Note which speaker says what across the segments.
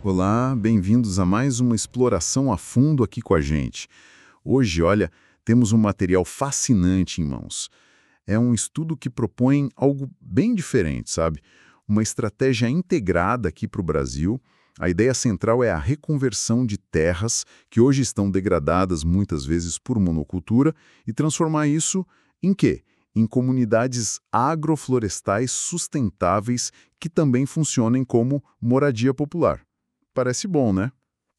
Speaker 1: Olá, bem-vindos a mais uma exploração a fundo aqui com a gente. Hoje, olha, temos um material fascinante em mãos. É um estudo que propõe algo bem diferente, sabe? Uma estratégia integrada aqui para o Brasil. A ideia central é a reconversão de terras que hoje estão degradadas muitas vezes por monocultura e transformar isso em quê? Em comunidades agroflorestais sustentáveis que também funcionem como moradia popular. Parece bom, né?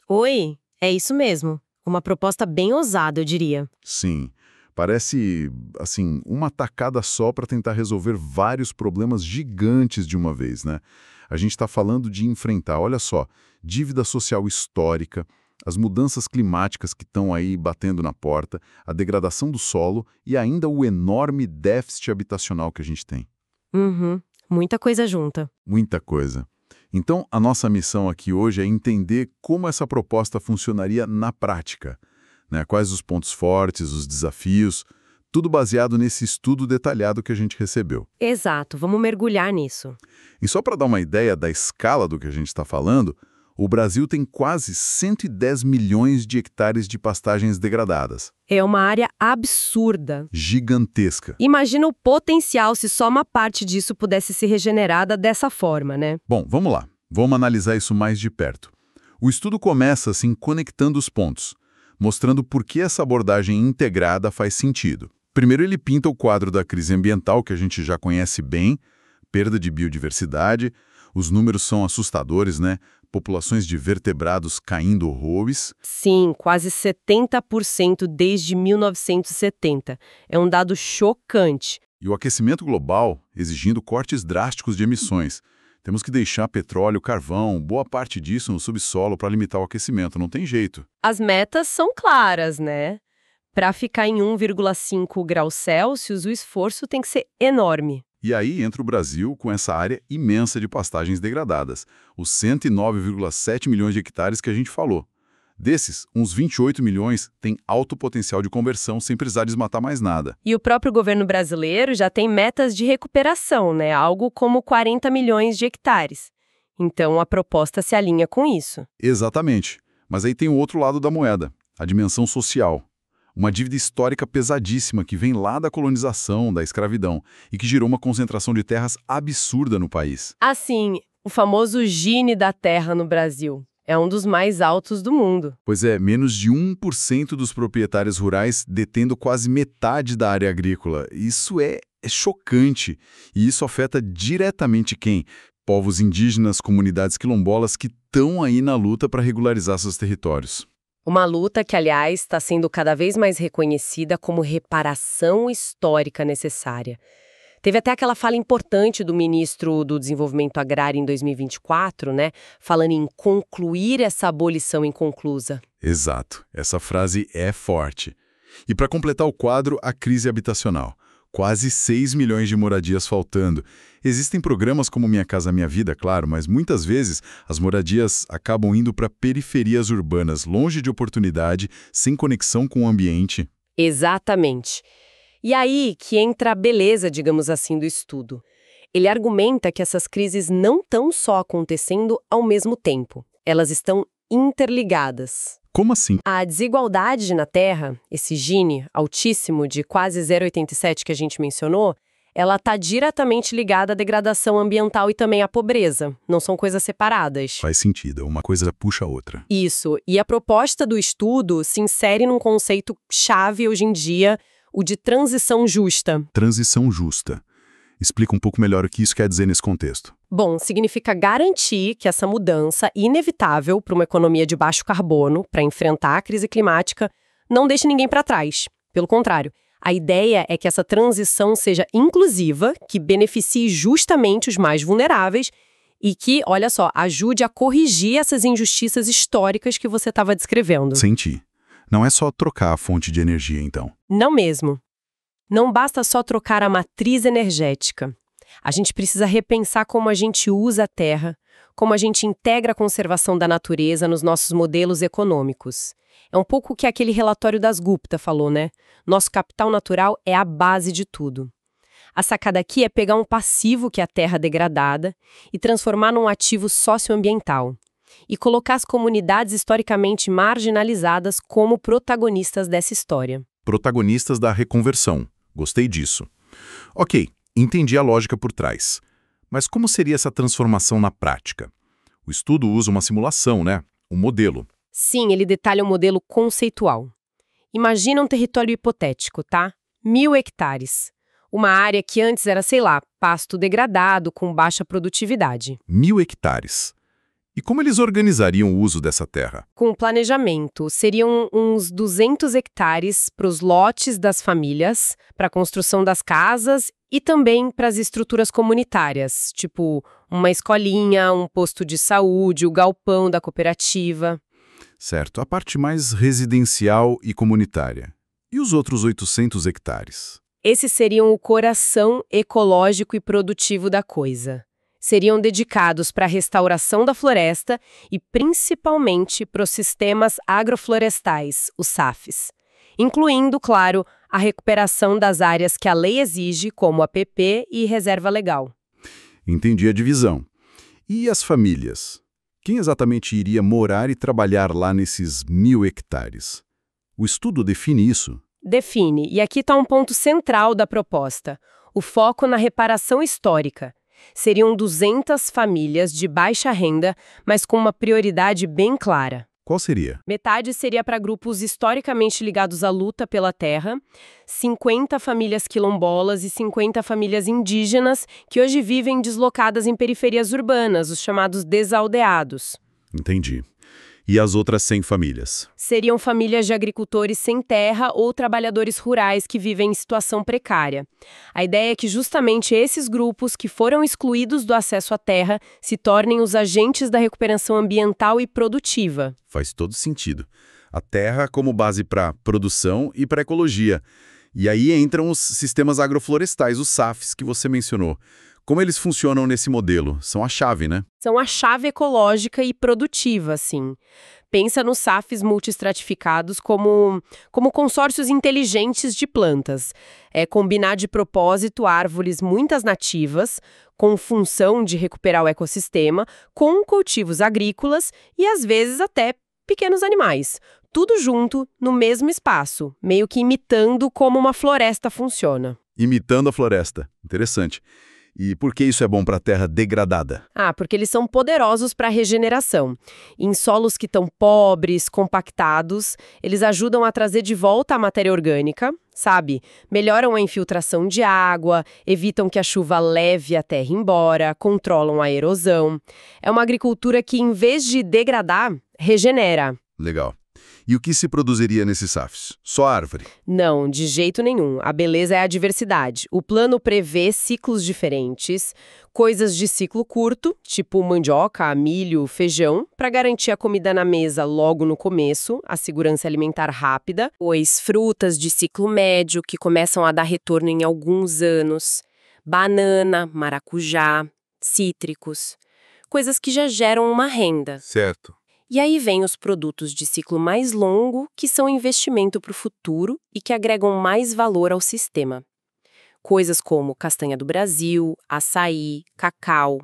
Speaker 2: Oi, é isso mesmo. Uma proposta bem ousada, eu diria.
Speaker 1: Sim. Parece, assim, uma tacada só para tentar resolver vários problemas gigantes de uma vez, né? A gente está falando de enfrentar, olha só, dívida social histórica, as mudanças climáticas que estão aí batendo na porta, a degradação do solo e ainda o enorme déficit habitacional que a gente tem.
Speaker 2: Uhum, muita coisa junta.
Speaker 1: Muita coisa. Então, a nossa missão aqui hoje é entender como essa proposta funcionaria na prática, né? Quais os pontos fortes, os desafios, tudo baseado nesse estudo detalhado que a gente recebeu.
Speaker 2: Exato, vamos mergulhar nisso.
Speaker 1: E só para dar uma ideia da escala do que a gente está falando, o Brasil tem quase 110 milhões de hectares de pastagens degradadas.
Speaker 2: É uma área absurda.
Speaker 1: Gigantesca.
Speaker 2: Imagina o potencial se só uma parte disso pudesse ser regenerada dessa forma, né?
Speaker 1: Bom, vamos lá. Vamos analisar isso mais de perto. O estudo começa assim conectando os pontos, mostrando por que essa abordagem integrada faz sentido. Primeiro ele pinta o quadro da crise ambiental, que a gente já conhece bem, perda de biodiversidade, os números são assustadores, né? Populações de vertebrados caindo horrores.
Speaker 2: Sim, quase 70% desde 1970. É um dado chocante.
Speaker 1: E o aquecimento global exigindo cortes drásticos de emissões. Temos que deixar petróleo, carvão, boa parte disso no subsolo para limitar o aquecimento, não tem jeito.
Speaker 2: As metas são claras, né? Para ficar em 1,5 graus Celsius, o esforço tem que ser enorme.
Speaker 1: E aí entra o Brasil com essa área imensa de pastagens degradadas, os 109,7 milhões de hectares que a gente falou. Desses, uns 28 milhões têm alto potencial de conversão sem precisar desmatar mais nada.
Speaker 2: E o próprio governo brasileiro já tem metas de recuperação, né? Algo como 40 milhões de hectares. Então, a proposta se alinha com isso.
Speaker 1: Exatamente. Mas aí tem o outro lado da moeda, a dimensão social. Uma dívida histórica pesadíssima que vem lá da colonização, da escravidão, e que gerou uma concentração de terras absurda no país.
Speaker 2: Assim, o famoso Gini da terra no Brasil. É um dos mais altos do mundo.
Speaker 1: Pois é, menos de 1% dos proprietários rurais detendo quase metade da área agrícola. Isso é chocante. E isso afeta diretamente quem? Povos indígenas, comunidades quilombolas que estão aí na luta para regularizar seus territórios.
Speaker 2: Uma luta que, aliás, está sendo cada vez mais reconhecida como reparação histórica necessária. Teve até aquela fala importante do ministro do Desenvolvimento Agrário em 2024, né? Falando em concluir essa abolição inconclusa.
Speaker 1: Exato. Essa frase é forte. E para completar o quadro, a crise habitacional. Quase 6 milhões de moradias faltando. Existem programas como Minha Casa Minha Vida, claro, mas muitas vezes as moradias acabam indo para periferias urbanas, longe de oportunidade, sem conexão com o ambiente.
Speaker 2: Exatamente. E aí que entra a beleza, digamos assim, do estudo. Ele argumenta que essas crises não estão só acontecendo ao mesmo tempo. Elas estão interligadas.
Speaker 1: Como assim?
Speaker 2: A desigualdade na Terra, esse Gini altíssimo de quase 0,87 que a gente mencionou, ela está diretamente ligada à degradação ambiental e também à pobreza. Não são coisas separadas.
Speaker 1: Faz sentido, uma coisa puxa a outra.
Speaker 2: Isso. E a proposta do estudo se insere num conceito chave hoje em dia, o de transição justa.
Speaker 1: Transição justa. Explica um pouco melhor o que isso quer dizer nesse contexto.
Speaker 2: Bom, significa garantir que essa mudança inevitável para uma economia de baixo carbono, para enfrentar a crise climática, não deixe ninguém para trás. Pelo contrário, a ideia é que essa transição seja inclusiva, que beneficie justamente os mais vulneráveis e que, olha só, ajude a corrigir essas injustiças históricas que você estava descrevendo.
Speaker 1: Senti. Não é só trocar a fonte de energia, então.
Speaker 2: Não mesmo. Não basta só trocar a matriz energética. A gente precisa repensar como a gente usa a terra, como a gente integra a conservação da natureza nos nossos modelos econômicos. É um pouco o que aquele relatório das Gupta falou, né? Nosso capital natural é a base de tudo. A sacada aqui é pegar um passivo que é a terra degradada e transformar num ativo socioambiental. e colocar as comunidades historicamente marginalizadas como protagonistas dessa história.
Speaker 1: Protagonistas da reconversão. Gostei disso. Ok, entendi a lógica por trás. Mas como seria essa transformação na prática? O estudo usa uma simulação, né? Um modelo.
Speaker 2: Sim, ele detalha um modelo conceitual. Imagina um território hipotético, tá? 1.000 hectares. Uma área que antes era, sei lá, pasto degradado com baixa produtividade.
Speaker 1: 1.000 hectares. E como eles organizariam o uso dessa terra?
Speaker 2: Com planejamento, seriam uns 200 hectares para os lotes das famílias, para a construção das casas e também para as estruturas comunitárias, tipo uma escolinha, um posto de saúde, o galpão da cooperativa.
Speaker 1: Certo, a parte mais residencial e comunitária. E os outros 800 hectares?
Speaker 2: Esses seriam o coração ecológico e produtivo da coisa. Seriam dedicados para a restauração da floresta e principalmente para os sistemas agroflorestais, os SAFs, incluindo, claro, a recuperação das áreas que a lei exige, como APP e reserva legal.
Speaker 1: Entendi a divisão. E as famílias? Quem exatamente iria morar e trabalhar lá nesses 1.000 hectares? O estudo define isso?
Speaker 2: Define, e aqui está um ponto central da proposta, o foco na reparação histórica. Seriam 200 famílias de baixa renda, mas com uma prioridade bem clara.
Speaker 1: Qual seria?
Speaker 2: Metade seria para grupos historicamente ligados à luta pela terra, 50 famílias quilombolas e 50 famílias indígenas que hoje vivem deslocadas em periferias urbanas, os chamados desaldeados.
Speaker 1: Entendi. E as outras 100 famílias?
Speaker 2: Seriam famílias de agricultores sem terra ou trabalhadores rurais que vivem em situação precária. A ideia é que justamente esses grupos que foram excluídos do acesso à terra se tornem os agentes da recuperação ambiental e produtiva.
Speaker 1: Faz todo sentido. A terra como base para produção e para ecologia. E aí entram os sistemas agroflorestais, os SAFs, que você mencionou. Como eles funcionam nesse modelo? São a chave, né?
Speaker 2: São a chave ecológica e produtiva, sim. Pensa nos SAFs multiestratificados como consórcios inteligentes de plantas. É combinar de propósito árvores muitas nativas, com função de recuperar o ecossistema, com cultivos agrícolas e, às vezes, até pequenos animais. Tudo junto, no mesmo espaço, meio que imitando como uma floresta funciona.
Speaker 1: Imitando a floresta. Interessante. E por que isso é bom para a terra degradada?
Speaker 2: Porque eles são poderosos para a regeneração. Em solos que estão pobres, compactados, eles ajudam a trazer de volta a matéria orgânica, sabe? Melhoram a infiltração de água, evitam que a chuva leve a terra embora, controlam a erosão. É uma agricultura que, em vez de degradar, regenera.
Speaker 1: Legal. E o que se produziria nesses SAFs? Só árvore?
Speaker 2: Não, de jeito nenhum. A beleza é a diversidade. O plano prevê ciclos diferentes, coisas de ciclo curto, tipo mandioca, milho, feijão, para garantir a comida na mesa logo no começo, a segurança alimentar rápida, pois frutas de ciclo médio, que começam a dar retorno em alguns anos, banana, maracujá, cítricos, coisas que já geram uma renda.
Speaker 1: Certo.
Speaker 2: E aí vem os produtos de ciclo mais longo, que são investimento para o futuro e que agregam mais valor ao sistema. Coisas como castanha do Brasil, açaí, cacau,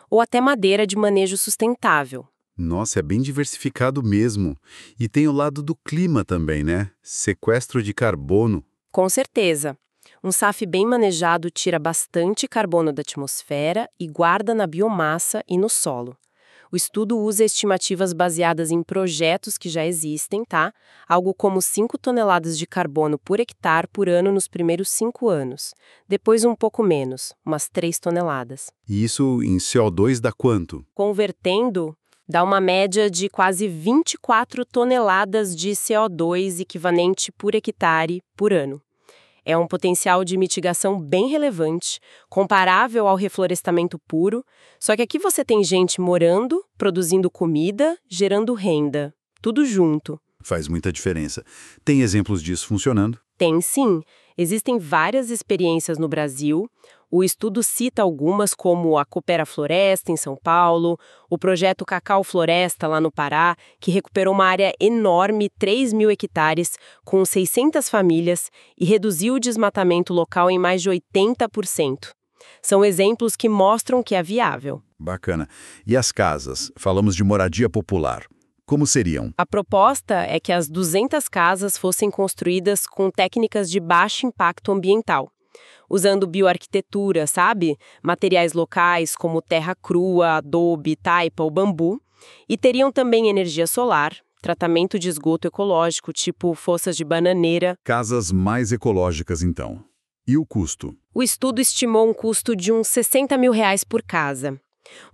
Speaker 2: ou até madeira de manejo sustentável.
Speaker 1: Nossa, é bem diversificado mesmo. E tem o lado do clima também, né? Sequestro de carbono.
Speaker 2: Com certeza. Um SAF bem manejado tira bastante carbono da atmosfera e guarda na biomassa e no solo. O estudo usa estimativas baseadas em projetos que já existem, tá? Algo como 5 toneladas de carbono por hectare por ano nos primeiros 5 anos. Depois um pouco menos, umas 3 toneladas.
Speaker 1: E isso em CO2 dá quanto?
Speaker 2: Convertendo, dá uma média de quase 24 toneladas de CO2 equivalente por hectare por ano. É um potencial de mitigação bem relevante, comparável ao reflorestamento puro, só que aqui você tem gente morando, produzindo comida, gerando renda. Tudo junto.
Speaker 1: Faz muita diferença. Tem exemplos disso funcionando?
Speaker 2: Tem sim. Existem várias experiências no Brasil. O estudo cita algumas como a Coopera Floresta, em São Paulo, o projeto Cacau Floresta, lá no Pará, que recuperou uma área enorme, 3.000 hectares, com 600 famílias e reduziu o desmatamento local em mais de 80%. São exemplos que mostram que é viável.
Speaker 1: Bacana. E as casas? Falamos de moradia popular. Como seriam?
Speaker 2: A proposta é que as 200 casas fossem construídas com técnicas de baixo impacto ambiental, usando bioarquitetura, sabe? Materiais locais como terra crua, adobe, taipa ou bambu, e teriam também energia solar, tratamento de esgoto ecológico, tipo fossas de bananeira.
Speaker 1: Casas mais ecológicas, então. E o custo?
Speaker 2: O estudo estimou um custo de uns R$ 60 mil por casa.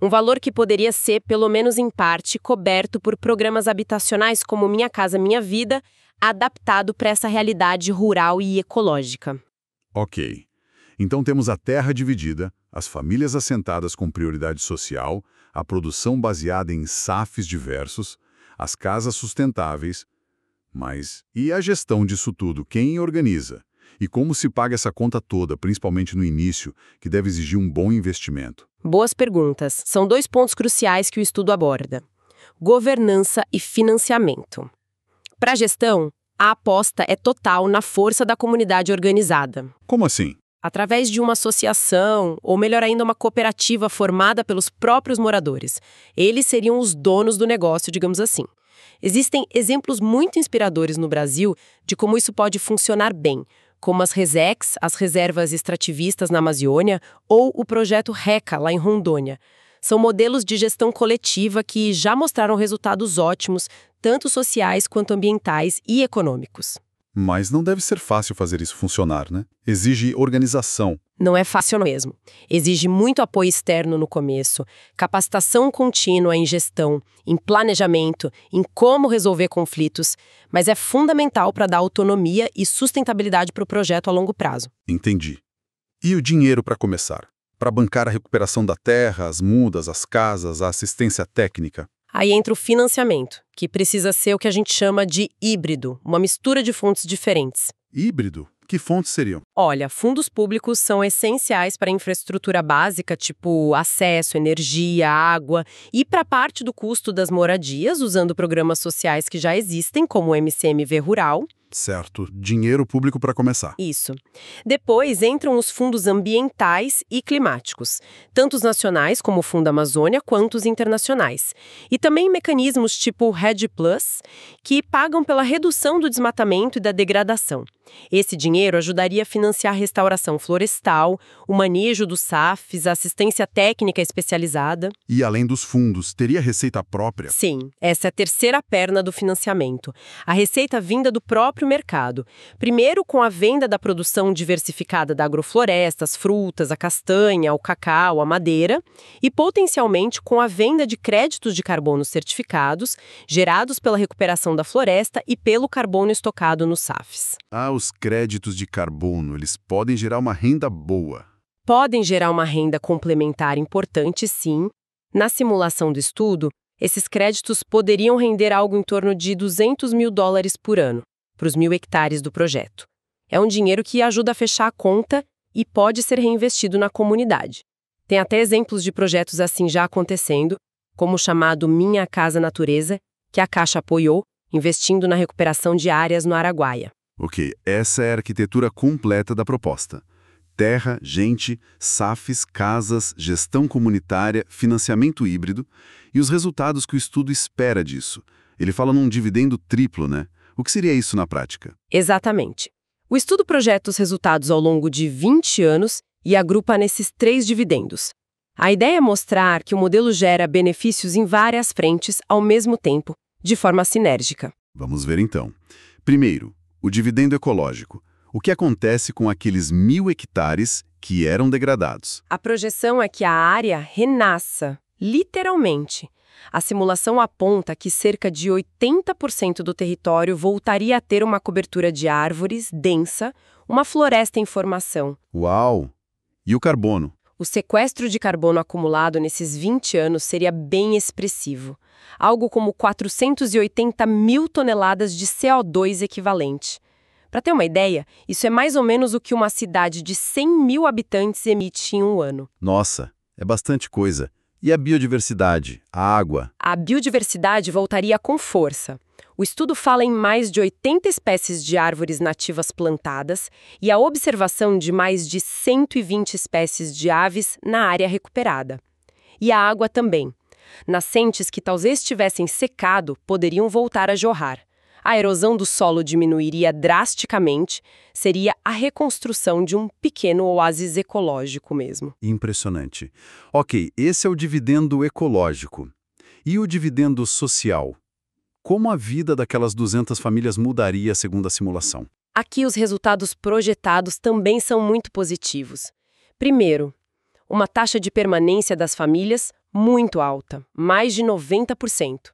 Speaker 2: Um valor que poderia ser, pelo menos em parte, coberto por programas habitacionais como Minha Casa Minha Vida, adaptado para essa realidade rural e ecológica.
Speaker 1: Ok. Então temos a terra dividida, as famílias assentadas com prioridade social, a produção baseada em SAFs diversos, as casas sustentáveis. Mas e a gestão disso tudo? Quem organiza? E como se paga essa conta toda, principalmente no início, que deve exigir um bom investimento?
Speaker 2: Boas perguntas. São 2 pontos cruciais que o estudo aborda: governança e financiamento. Para a gestão, a aposta é total na força da comunidade organizada.
Speaker 1: Como assim?
Speaker 2: Através de uma associação, ou melhor ainda, uma cooperativa formada pelos próprios moradores. Eles seriam os donos do negócio, digamos assim. Existem exemplos muito inspiradores no Brasil de como isso pode funcionar bem, como as RESEX, as Reservas Extrativistas na Amazônia, ou o projeto RECA, lá em Rondônia. São modelos de gestão coletiva que já mostraram resultados ótimos, tanto sociais quanto ambientais e econômicos.
Speaker 1: Mas não deve ser fácil fazer isso funcionar, né? Exige organização.
Speaker 2: Não é fácil mesmo. Exige muito apoio externo no começo, capacitação contínua em gestão, em planejamento, em como resolver conflitos, mas é fundamental para dar autonomia e sustentabilidade para o projeto a longo prazo.
Speaker 1: Entendi. E o dinheiro para começar? Para bancar a recuperação da terra, as mudas, as casas, a assistência técnica?
Speaker 2: Aí entra o financiamento, que precisa ser o que a gente chama de híbrido, uma mistura de fontes diferentes.
Speaker 1: Híbrido? Que fontes seriam?
Speaker 2: Olha, fundos públicos são essenciais para a infraestrutura básica, tipo acesso, energia, água, e para parte do custo das moradias, usando programas sociais que já existem, como o MCMV Rural.
Speaker 1: Certo. Dinheiro público para começar.
Speaker 2: Isso. Depois entram os fundos ambientais e climáticos, tanto os nacionais, como o Fundo Amazônia, quanto os internacionais. E também mecanismos tipo REDD+, que pagam pela redução do desmatamento e da degradação. Esse dinheiro ajudaria a financiar a restauração florestal, o manejo dos SAFs, a assistência técnica especializada.
Speaker 1: E além dos fundos, teria receita própria?
Speaker 2: Sim, essa é a terceira perna do financiamento. A receita vinda do próprio mercado. Primeiro com a venda da produção diversificada da agrofloresta, as frutas, a castanha, o cacau, a madeira, e potencialmente com a venda de créditos de carbono certificados, gerados pela recuperação da floresta e pelo carbono estocado nos SAFs.
Speaker 1: Ah, os créditos de carbono, eles podem gerar uma renda boa.
Speaker 2: Podem gerar uma renda complementar importante, sim. Na simulação do estudo, esses créditos poderiam render algo em torno de $200 mil por ano, para os 1.000 hectares do projeto. É um dinheiro que ajuda a fechar a conta e pode ser reinvestido na comunidade. Tem até exemplos de projetos assim já acontecendo, como o chamado Minha Casa Natureza, que a Caixa apoiou, investindo na recuperação de áreas no Araguaia.
Speaker 1: Ok, essa é a arquitetura completa da proposta. Terra, gente, SAFs, casas, gestão comunitária, financiamento híbrido e os resultados que o estudo espera disso. Ele fala num dividendo triplo, né? O que seria isso na prática?
Speaker 2: Exatamente. O estudo projeta os resultados ao longo de 20 anos e agrupa nesses 3 dividendos. A ideia é mostrar que o modelo gera benefícios em várias frentes ao mesmo tempo, de forma sinérgica.
Speaker 1: Vamos ver então. Primeiro, o dividendo ecológico. O que acontece com aqueles 1.000 hectares que eram degradados?
Speaker 2: A projeção é que a área renasça, literalmente. A simulação aponta que cerca de 80% do território voltaria a ter uma cobertura de árvores densa, uma floresta em formação.
Speaker 1: Uau! E o carbono?
Speaker 2: O sequestro de carbono acumulado nesses 20 anos seria bem expressivo. Algo como 480 mil toneladas de CO2 equivalente. Para ter uma ideia, isso é mais ou menos o que uma cidade de 100 mil habitantes emite em um ano.
Speaker 1: Nossa, é bastante coisa. E a biodiversidade, a água?
Speaker 2: A biodiversidade voltaria com força. O estudo fala em mais de 80 espécies de árvores nativas plantadas e a observação de mais de 120 espécies de aves na área recuperada. E a água também. Nascentes que talvez tivessem secado poderiam voltar a jorrar. A erosão do solo diminuiria drasticamente, seria a reconstrução de um pequeno oásis ecológico mesmo.
Speaker 3: Impressionante. Ok, esse é o dividendo ecológico. E o dividendo social? Como a vida daquelas 200 famílias mudaria segundo a simulação?
Speaker 2: Aqui os resultados projetados também são muito positivos. Primeiro, uma taxa de permanência das famílias muito alta, mais de 90%.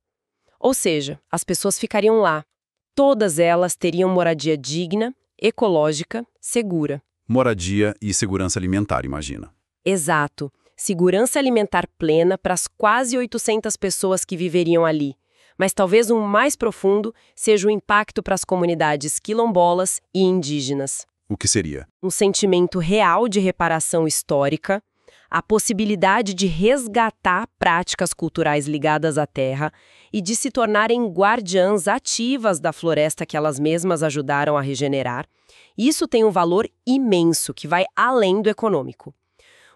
Speaker 2: Ou seja, as pessoas ficariam lá. Todas elas teriam moradia digna, ecológica, segura.
Speaker 3: Moradia e segurança alimentar, imagina.
Speaker 2: Exato. Segurança alimentar plena para as quase 800 pessoas que viveriam ali. Mas talvez o mais profundo seja o impacto para as comunidades quilombolas e indígenas.
Speaker 3: O que seria?
Speaker 2: Um sentimento real de reparação histórica, a possibilidade de resgatar práticas culturais ligadas à terra e de se tornarem guardiãs ativas da floresta que elas mesmas ajudaram a regenerar. Isso tem um valor imenso que vai além do econômico.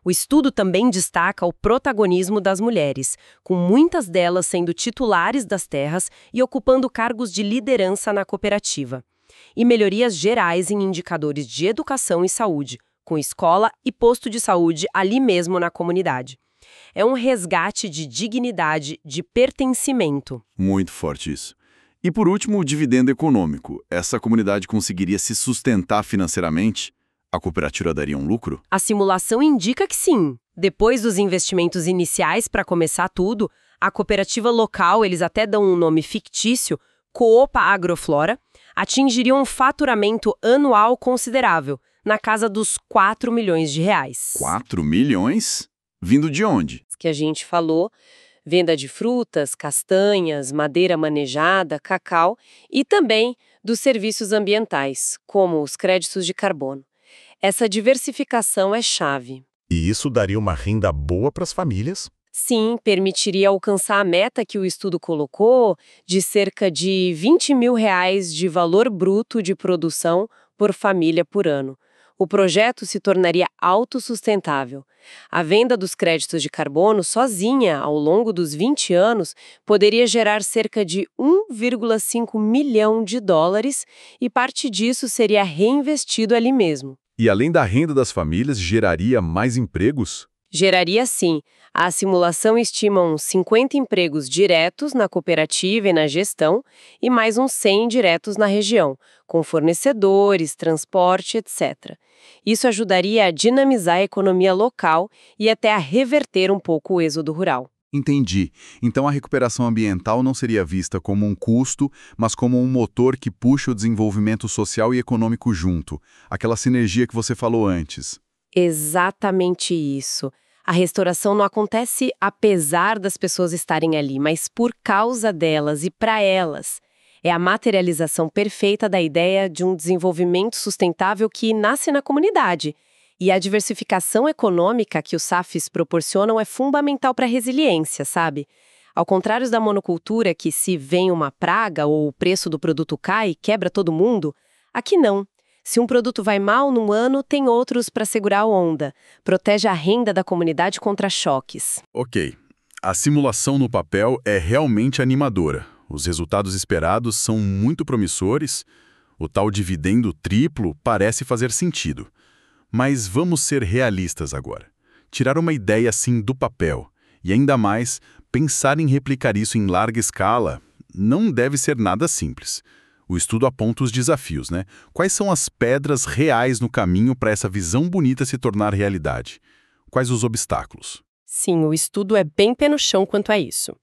Speaker 2: O estudo também destaca o protagonismo das mulheres, com muitas delas sendo titulares das terras e ocupando cargos de liderança na cooperativa. E melhorias gerais em indicadores de educação e saúde, com escola e posto de saúde ali mesmo na comunidade. É um resgate de dignidade, de pertencimento.
Speaker 3: Muito forte isso. E por último, o dividendo econômico. Essa comunidade conseguiria se sustentar financeiramente? A cooperativa daria um lucro?
Speaker 2: A simulação indica que sim. Depois dos investimentos iniciais para começar tudo, a cooperativa local, eles até dão um nome fictício, Coopa Agroflora, atingiria um faturamento anual considerável, na casa dos 4 milhões de reais.
Speaker 3: 4 milhões? Vindo de onde?
Speaker 2: Que a gente falou, venda de frutas, castanhas, madeira manejada, cacau e também dos serviços ambientais, como os créditos de carbono. Essa diversificação é chave.
Speaker 4: E isso daria uma renda boa para as famílias?
Speaker 2: Sim, permitiria alcançar a meta que o estudo colocou de cerca de R$20 mil de valor bruto de produção por família por ano. O projeto se tornaria autossustentável. A venda dos créditos de carbono sozinha, ao longo dos 20 anos, poderia gerar cerca de $1,5 milhão e parte disso seria reinvestido ali mesmo.
Speaker 3: E além da renda das famílias, geraria mais empregos?
Speaker 2: Geraria sim. A simulação estima uns 50 empregos diretos na cooperativa e na gestão e mais uns 100 indiretos na região, com fornecedores, transporte, etc. Isso ajudaria a dinamizar a economia local e até a reverter um pouco o êxodo rural.
Speaker 3: Entendi. Então a recuperação ambiental não seria vista como um custo, mas como um motor que puxa o desenvolvimento social e econômico junto. Aquela sinergia que você falou antes.
Speaker 2: Exatamente isso. A restauração não acontece apesar das pessoas estarem ali, mas por causa delas e para elas. É a materialização perfeita da ideia de um desenvolvimento sustentável que nasce na comunidade. E a diversificação econômica que os SAFs proporcionam é fundamental para a resiliência, sabe? Ao contrário da monocultura, que se vem uma praga ou o preço do produto cai e quebra todo mundo, aqui não. Se um produto vai mal num ano, tem outros para segurar a onda. Protege a renda da comunidade contra choques.
Speaker 3: Ok. A simulação no papel é realmente animadora. Os resultados esperados são muito promissores. O tal dividendo triplo parece fazer sentido. Mas vamos ser realistas agora. Tirar uma ideia assim do papel e ainda mais pensar em replicar isso em larga escala não deve ser nada simples. O estudo aponta os desafios, né? Quais são as pedras reais no caminho para essa visão bonita se tornar realidade? Quais os obstáculos?
Speaker 2: Sim, o estudo é bem pé no chão quanto a isso.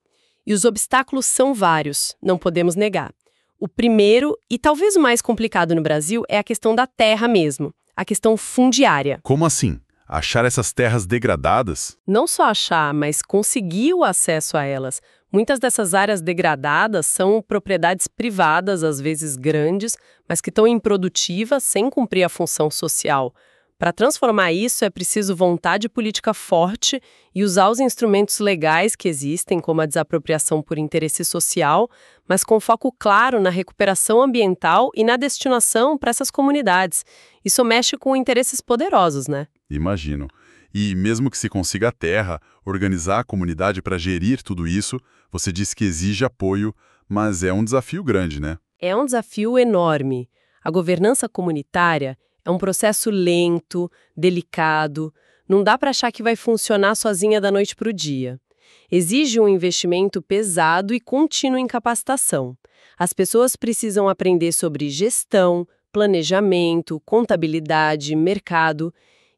Speaker 2: E os obstáculos são vários, não podemos negar. O primeiro, e talvez o mais complicado no Brasil, é a questão da terra mesmo, a questão fundiária.
Speaker 3: Como assim? Achar essas terras degradadas?
Speaker 2: Não só achar, mas conseguir o acesso a elas. Muitas dessas áreas degradadas são propriedades privadas, às vezes grandes, mas que estão improdutivas sem cumprir a função social. Para transformar isso, é preciso vontade política forte e usar os instrumentos legais que existem, como a desapropriação por interesse social, mas com foco claro na recuperação ambiental e na destinação para essas comunidades. Isso mexe com interesses poderosos, né?
Speaker 3: Imagino. E mesmo que se consiga a terra, organizar a comunidade para gerir tudo isso, você disse que exige apoio, mas é um desafio grande, né?
Speaker 2: É um desafio enorme. A governança comunitária é um processo lento, delicado, não dá para achar que vai funcionar sozinha da noite para o dia. Exige um investimento pesado e contínuo em capacitação. As pessoas precisam aprender sobre gestão, planejamento, contabilidade, mercado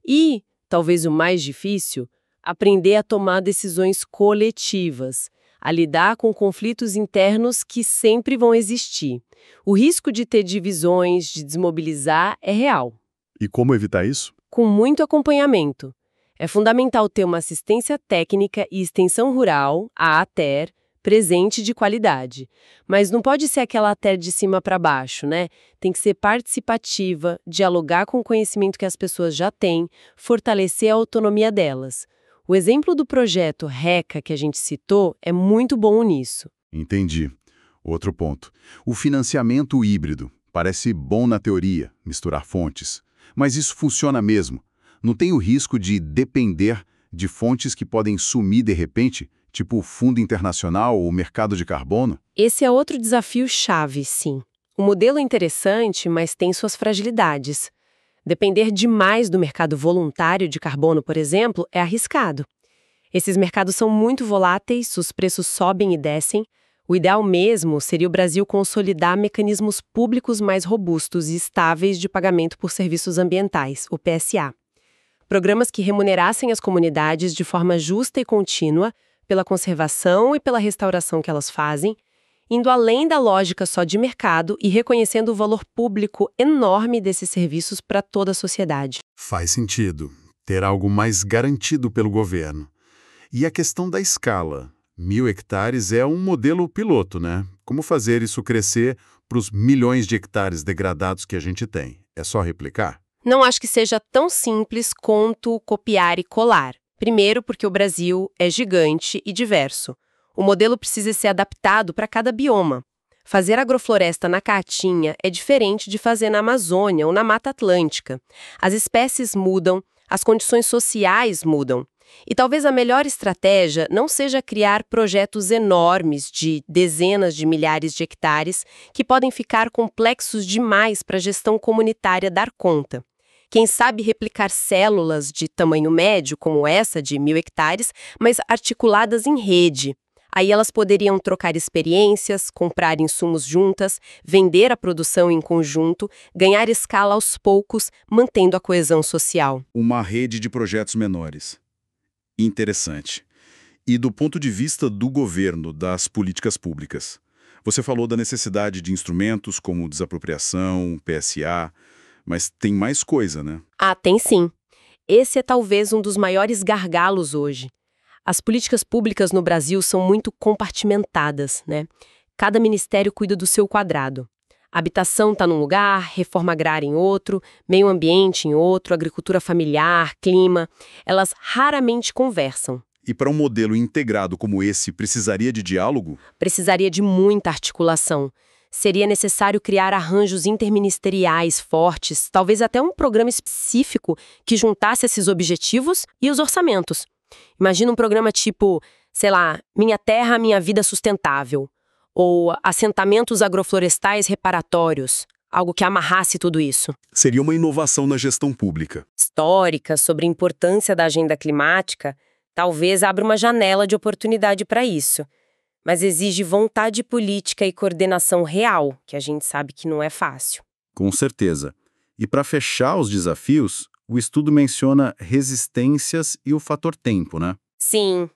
Speaker 2: e, talvez o mais difícil, aprender a tomar decisões coletivas, a lidar com conflitos internos que sempre vão existir. O risco de ter divisões, de desmobilizar, é real.
Speaker 3: E como evitar isso?
Speaker 2: Com muito acompanhamento. É fundamental ter uma assistência técnica e extensão rural, a ATER, presente de qualidade. Mas não pode ser aquela ATER de cima para baixo, né? Tem que ser participativa, dialogar com o conhecimento que as pessoas já têm, fortalecer a autonomia delas. O exemplo do projeto RECA que a gente citou é muito bom nisso.
Speaker 1: Entendi. Outro ponto. O financiamento híbrido. Parece bom na teoria, misturar fontes. Mas isso funciona mesmo. Não tem o risco de depender de fontes que podem sumir de repente, tipo o Fundo Internacional ou o mercado de carbono?
Speaker 2: Esse é outro desafio-chave, sim. O modelo é interessante, mas tem suas fragilidades. Depender demais do mercado voluntário de carbono, por exemplo, é arriscado. Esses mercados são muito voláteis, os preços sobem e descem. O ideal mesmo seria o Brasil consolidar mecanismos públicos mais robustos e estáveis de pagamento por serviços ambientais, o PSA. Programas que remunerassem as comunidades de forma justa e contínua pela conservação e pela restauração que elas fazem, indo além da lógica só de mercado e reconhecendo o valor público enorme desses serviços para toda a sociedade.
Speaker 4: Faz sentido. Ter algo mais garantido pelo governo. E a questão da escala. 1.000 hectares é um modelo piloto, né? Como fazer isso crescer para os milhões de hectares degradados que a gente tem? É só replicar?
Speaker 2: Não acho que seja tão simples quanto copiar e colar. Primeiro, porque o Brasil é gigante e diverso. O modelo precisa ser adaptado para cada bioma. Fazer agrofloresta na Caatinga é diferente de fazer na Amazônia ou na Mata Atlântica. As espécies mudam, as condições sociais mudam. E talvez a melhor estratégia não seja criar projetos enormes de dezenas de milhares de hectares que podem ficar complexos demais para a gestão comunitária dar conta. Quem sabe replicar células de tamanho médio, como essa de 1.000 hectares, mas articuladas em rede. Aí elas poderiam trocar experiências, comprar insumos juntas, vender a produção em conjunto, ganhar escala aos poucos, mantendo a coesão social.
Speaker 3: Uma rede de projetos menores. Interessante. E do ponto de vista do governo, das políticas públicas? Você falou da necessidade de instrumentos como desapropriação, PSA, mas tem mais coisa, né?
Speaker 2: Ah, tem sim. Esse é talvez um dos maiores gargalos hoje. As políticas públicas no Brasil são muito compartimentadas, né? Cada ministério cuida do seu quadrado. Habitação está num lugar, reforma agrária em outro, meio ambiente em outro, agricultura familiar, clima. Elas raramente conversam.
Speaker 3: E para um modelo integrado como esse, precisaria de diálogo?
Speaker 2: Precisaria de muita articulação. Seria necessário criar arranjos interministeriais fortes, talvez até um programa específico que juntasse esses objetivos e os orçamentos. Imagina um programa tipo, sei lá, Minha Terra, Minha Vida Sustentável. Ou assentamentos agroflorestais reparatórios, algo que amarrasse tudo isso.
Speaker 3: Seria uma inovação na gestão pública.
Speaker 2: Histórica sobre a importância da agenda climática, talvez abra uma janela de oportunidade para isso. Mas exige vontade política e coordenação real, que a gente sabe que não é fácil.
Speaker 3: Com certeza. E para fechar os desafios, o estudo menciona resistências e o fator tempo, né?
Speaker 2: Sim,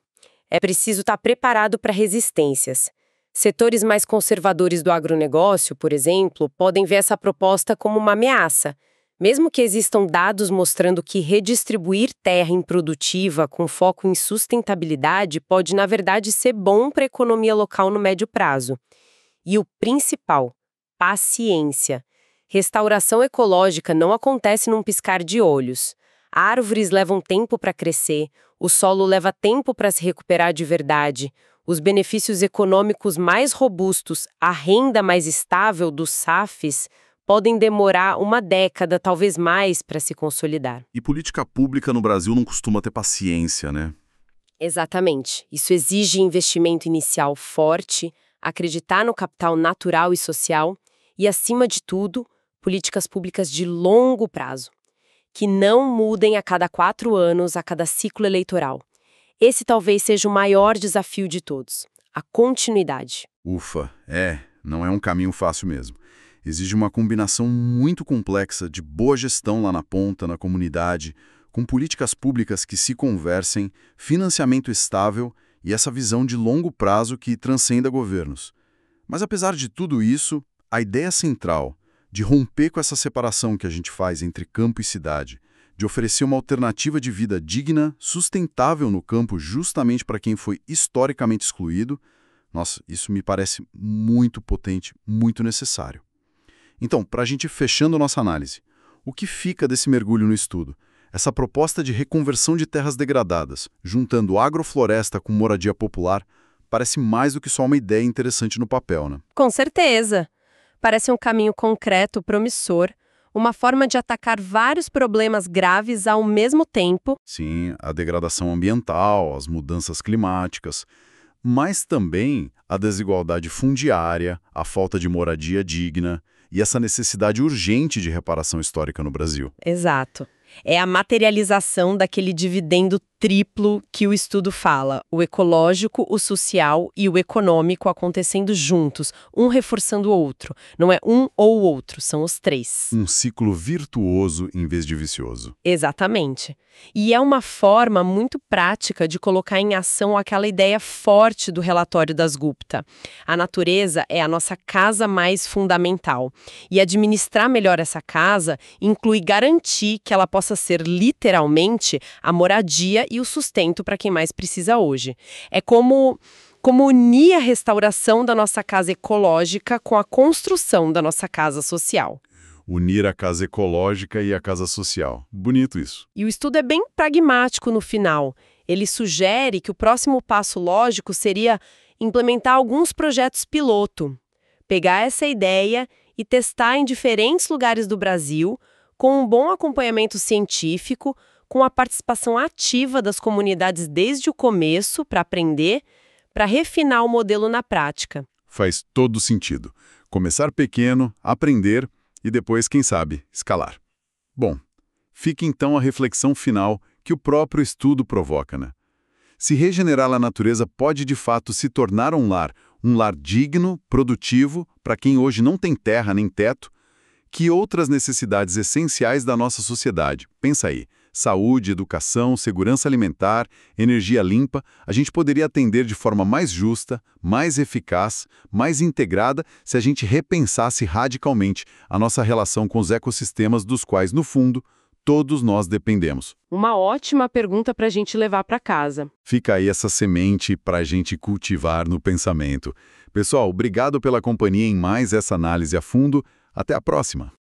Speaker 2: é preciso estar preparado para resistências. Setores mais conservadores do agronegócio, por exemplo, podem ver essa proposta como uma ameaça, mesmo que existam dados mostrando que redistribuir terra improdutiva com foco em sustentabilidade pode, na verdade, ser bom para a economia local no médio prazo. E o principal, paciência. Restauração ecológica não acontece num piscar de olhos. Árvores levam tempo para crescer, o solo leva tempo para se recuperar de verdade. Os benefícios econômicos mais robustos, a renda mais estável dos SAFs, podem demorar uma década, talvez mais, para se consolidar.
Speaker 3: E política pública no Brasil não costuma ter paciência, né?
Speaker 2: Exatamente. Isso exige investimento inicial forte, acreditar no capital natural e social e, acima de tudo, políticas públicas de longo prazo, que não mudem a cada 4 anos, a cada ciclo eleitoral. Esse talvez seja o maior desafio de todos, a continuidade.
Speaker 1: Ufa, não é um caminho fácil mesmo. Exige uma combinação muito complexa de boa gestão lá na ponta, na comunidade, com políticas públicas que se conversem, financiamento estável e essa visão de longo prazo que transcenda governos. Mas apesar de tudo isso, a ideia central de romper com essa separação que a gente faz entre campo e cidade, de oferecer uma alternativa de vida digna, sustentável no campo justamente para quem foi historicamente excluído, nossa, isso me parece muito potente, muito necessário. Então, para a gente ir fechando nossa análise, o que fica desse mergulho no estudo? Essa proposta de reconversão de terras degradadas, juntando agrofloresta com moradia popular, parece mais do que só uma ideia interessante no papel, né?
Speaker 2: Com certeza. Parece um caminho concreto, promissor, uma forma de atacar vários problemas graves ao mesmo tempo.
Speaker 1: Sim, a degradação ambiental, as mudanças climáticas, mas também a desigualdade fundiária, a falta de moradia digna e essa necessidade urgente de reparação histórica no Brasil.
Speaker 2: Exato. É a materialização daquele dividendo triplo que o estudo fala, o ecológico, o social e o econômico acontecendo juntos, um reforçando o outro. Não é um ou outro, são os três.
Speaker 1: Um ciclo virtuoso em vez de vicioso.
Speaker 2: Exatamente. E é uma forma muito prática de colocar em ação aquela ideia forte do relatório das Gupta. A natureza é a nossa casa mais fundamental. E administrar melhor essa casa inclui garantir que ela possa ser literalmente a moradia e o sustento para quem mais precisa hoje. É como unir a restauração da nossa casa ecológica com a construção da nossa casa social.
Speaker 1: Unir a casa ecológica e a casa social. Bonito isso.
Speaker 2: E o estudo é bem pragmático no final. Ele sugere que o próximo passo lógico seria implementar alguns projetos piloto. Pegar essa ideia e testar em diferentes lugares do Brasil, com um bom acompanhamento científico, com a participação ativa das comunidades desde o começo para aprender, para refinar o modelo na prática.
Speaker 1: Faz todo sentido. Começar pequeno, aprender e depois, quem sabe, escalar. Bom, fica então a reflexão final que o próprio estudo provoca, né? Se regenerar a natureza pode de fato se tornar um lar digno, produtivo, para quem hoje não tem terra nem teto, que outras necessidades essenciais da nossa sociedade, pensa aí, saúde, educação, segurança alimentar, energia limpa, a gente poderia atender de forma mais justa, mais eficaz, mais integrada se a gente repensasse radicalmente a nossa relação com os ecossistemas dos quais, no fundo, todos nós dependemos.
Speaker 2: Uma ótima pergunta para a gente levar para casa.
Speaker 1: Fica aí essa semente para a gente cultivar no pensamento. Pessoal, obrigado pela companhia em mais essa análise a fundo. Até a próxima!